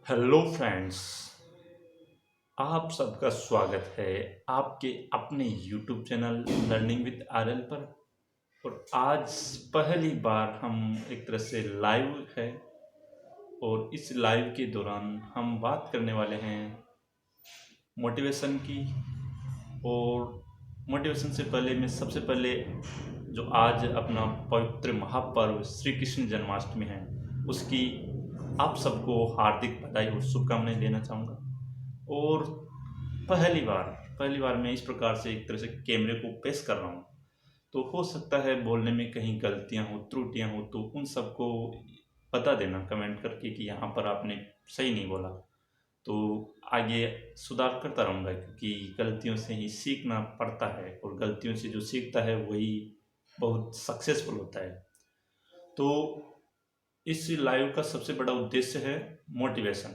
Hello friends, आप सबका स्वागत है आपके अपने YouTube channel learning with RL पर। और आज पहली बार हम एक तरह से लाइव है और इस लाइव के दौरान हम बात करने वाले हैं मोटिवेशन की। और मोटिवेशन से पहले मैं सबसे पहले जो आज अपना पवित्र महापर्व श्री कृष्ण जन्माष्टमी है उसकी आप सबको हार्दिक बधाई और शुभकामनाएं देना चाहूँगा। और पहली बार मैं इस प्रकार से एक तरह से कैमरे को पेश कर रहा हूँ, तो हो सकता है बोलने में कहीं गलतियाँ हो, त्रुटियाँ हो, तो उन सबको बता देना कमेंट करके कि यहाँ पर आपने सही नहीं बोला। तो आगे सुधार करता रहूँगा, क्योंकि गलतियों से ही सीखना पड़ता है और गलतियों से जो सीखता है वही बहुत सक्सेसफुल होता है। तो इस लाइव का सबसे बड़ा उद्देश्य है मोटिवेशन,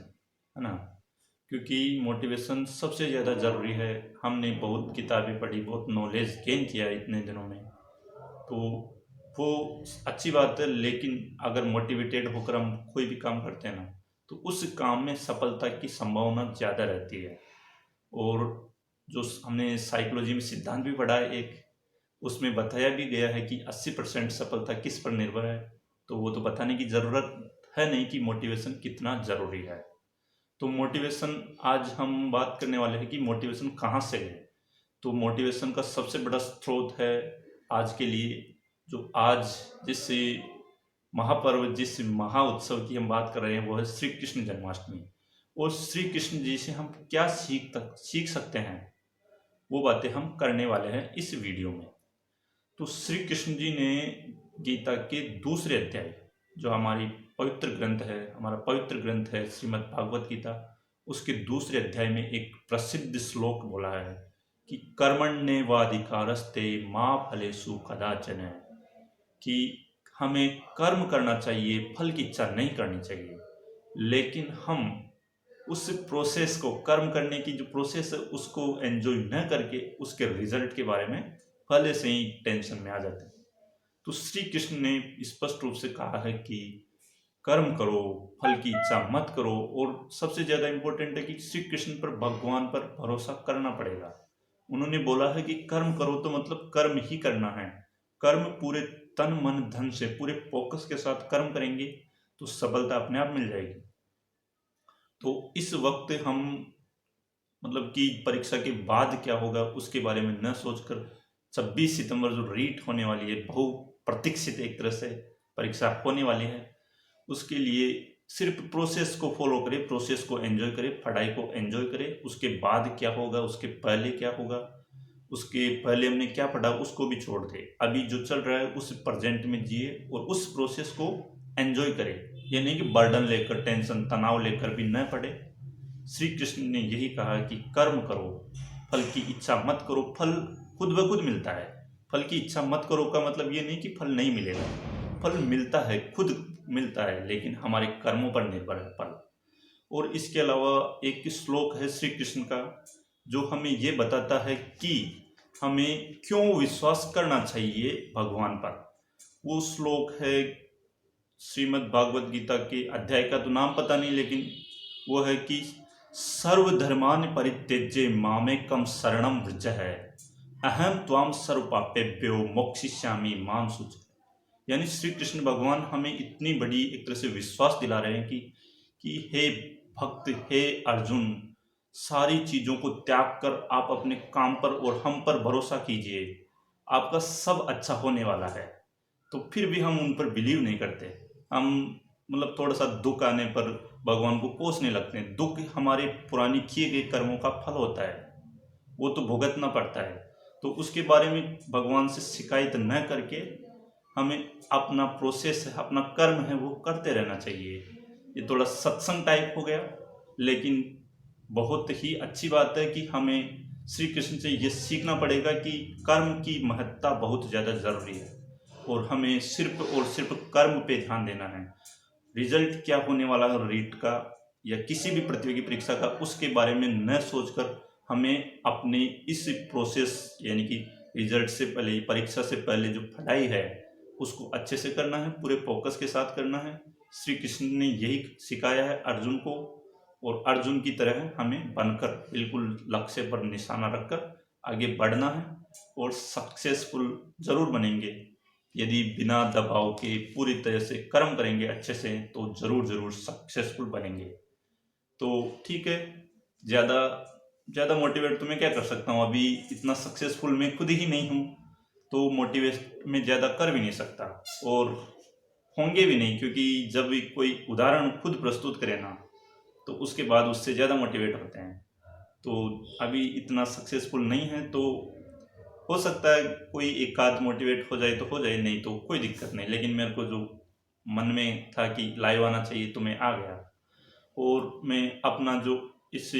है ना। क्योंकि मोटिवेशन सबसे ज़्यादा ज़रूरी है। हमने बहुत किताबें पढ़ी, बहुत नॉलेज गेन किया इतने दिनों में, तो वो अच्छी बात है। लेकिन अगर मोटिवेटेड होकर हम कोई भी काम करते हैं ना, तो उस काम में सफलता की संभावना ज़्यादा रहती है। और जो हमने साइकोलॉजी में सिद्धांत भी पढ़ा है एक, उसमें बताया भी गया है कि 80% सफलता किस पर निर्भर है। तो वो तो बताने की ज़रूरत है नहीं कि मोटिवेशन कितना ज़रूरी है। तो मोटिवेशन आज हम बात करने वाले हैं कि मोटिवेशन कहाँ से है। तो मोटिवेशन का सबसे बड़ा स्रोत है आज के लिए, जो आज जिस महापर्व, जिस महा उत्सव की हम बात कर रहे हैं, वो है श्री कृष्ण जन्माष्टमी। और श्री कृष्ण जी से हम क्या सीख सकते हैं, वो बातें हम करने वाले हैं इस वीडियो में। तो श्री कृष्ण जी ने गीता के दूसरे अध्याय, जो हमारी पवित्र ग्रंथ है, हमारा पवित्र ग्रंथ है श्रीमद् भागवत गीता, उसके दूसरे अध्याय में एक प्रसिद्ध श्लोक बोला है कि कर्मण्येवाधिकारस्ते माँ फलेषु कदाचन, कि हमें कर्म करना चाहिए, फल की इच्छा नहीं करनी चाहिए। लेकिन हम उस प्रोसेस को, कर्म करने की जो प्रोसेस है, उसको एंजॉय न करके उसके रिजल्ट के बारे में पहले से ही टेंशन में आ जाते हैं। तो श्री कृष्ण ने स्पष्ट रूप से कहा है कि कर्म करो, फल की इच्छा मत करो। और सबसे ज्यादा इंपॉर्टेंट है कि श्री कृष्ण पर, भगवान पर भरोसा करना पड़ेगा। उन्होंने बोला है कि कर्म करो तो मतलब कर्म ही करना है। कर्म पूरे तन मन धन से, पूरे फोकस के साथ कर्म करेंगे तो सफलता अपने आप मिल जाएगी। तो इस वक्त हम, मतलब कि परीक्षा के बाद क्या होगा उसके बारे में न सोचकर, 26 सितंबर जो रीट होने वाली है, बहु प्रतीक्षित एक तरह से परीक्षा होने वाली है, उसके लिए सिर्फ प्रोसेस को फॉलो करें, प्रोसेस को एंजॉय करें, पढ़ाई को एंजॉय करें। उसके बाद क्या होगा, उसके पहले क्या होगा, उसके पहले हमने क्या पढ़ा उसको भी छोड़ दें। अभी जो चल रहा है उस प्रेजेंट में जिए और उस प्रोसेस को एंजॉय करें। ये नहीं कि बर्डन लेकर, टेंशन तनाव लेकर भी न पढ़े। श्री कृष्ण ने यही कहा कि कर्म करो, फल की इच्छा मत करो, फल खुद ब खुद मिलता है। फल की इच्छा मत करो का मतलब ये नहीं कि फल नहीं मिलेगा, फल मिलता है, खुद मिलता है, लेकिन हमारे कर्मों पर निर्भर है फल। और इसके अलावा एक श्लोक है श्री कृष्ण का, जो हमें ये बताता है कि हमें क्यों विश्वास करना चाहिए भगवान पर। वो श्लोक है श्रीमद् भागवत गीता के अध्याय का तो नाम पता नहीं, लेकिन वो है कि सर्वधर्मान् परित्यज्य मामेकं शरणं व्रज है, अहम त्वाम सर्व पापेभ्यो मोक्षयिष्यामि मां शुच। यानी श्री कृष्ण भगवान हमें इतनी बड़ी एक तरह से विश्वास दिला रहे हैं कि हे भक्त, हे अर्जुन, सारी चीजों को त्याग कर आप अपने काम पर और हम पर भरोसा कीजिए, आपका सब अच्छा होने वाला है। तो फिर भी हम उन पर बिलीव नहीं करते। हम, मतलब थोड़ा सा दुख आने पर भगवान को कोसने लगते हैं। दुख हमारे पुरानी किए गए कर्मों का फल होता है, वो तो भुगतना पड़ता है। तो उसके बारे में भगवान से शिकायत न करके हमें अपना प्रोसेस है, अपना कर्म है, वो करते रहना चाहिए। ये थोड़ा सत्संग टाइप हो गया, लेकिन बहुत ही अच्छी बात है कि हमें श्री कृष्ण से ये सीखना पड़ेगा कि कर्म की महत्ता बहुत ज़्यादा ज़रूरी है और हमें सिर्फ और सिर्फ कर्म पे ध्यान देना है। रिजल्ट क्या होने वाला है रीट का या किसी भी प्रतियोगी परीक्षा का, उसके बारे में न सोचकर हमें अपने इस प्रोसेस, यानी कि रिजल्ट से पहले, परीक्षा से पहले जो पढ़ाई है उसको अच्छे से करना है, पूरे फोकस के साथ करना है। श्री कृष्ण ने यही सिखाया है अर्जुन को। और अर्जुन की तरह हमें बनकर बिल्कुल लक्ष्य पर निशाना रखकर आगे बढ़ना है और सक्सेसफुल ज़रूर बनेंगे। यदि बिना दबाव के पूरी तरह से कर्म करेंगे अच्छे से तो ज़रूर सक्सेसफुल बनेंगे। तो ठीक है, ज़्यादा ज़्यादा मोटिवेट तो मैं क्या कर सकता हूँ, अभी इतना सक्सेसफुल मैं खुद ही नहीं हूँ, तो मोटिवेट मैं ज़्यादा कर भी नहीं सकता और होंगे भी नहीं, क्योंकि जब भी कोई उदाहरण खुद प्रस्तुत करे ना तो उसके बाद उससे ज़्यादा मोटिवेट होते हैं। तो अभी इतना सक्सेसफुल नहीं है, तो हो सकता है कोई एक आध मोटिवेट हो जाए तो हो जाए, नहीं तो कोई दिक्कत नहीं। लेकिन मेरे को जो मन में था कि लाइव आना चाहिए तो मैं आ गया और मैं अपना जो इस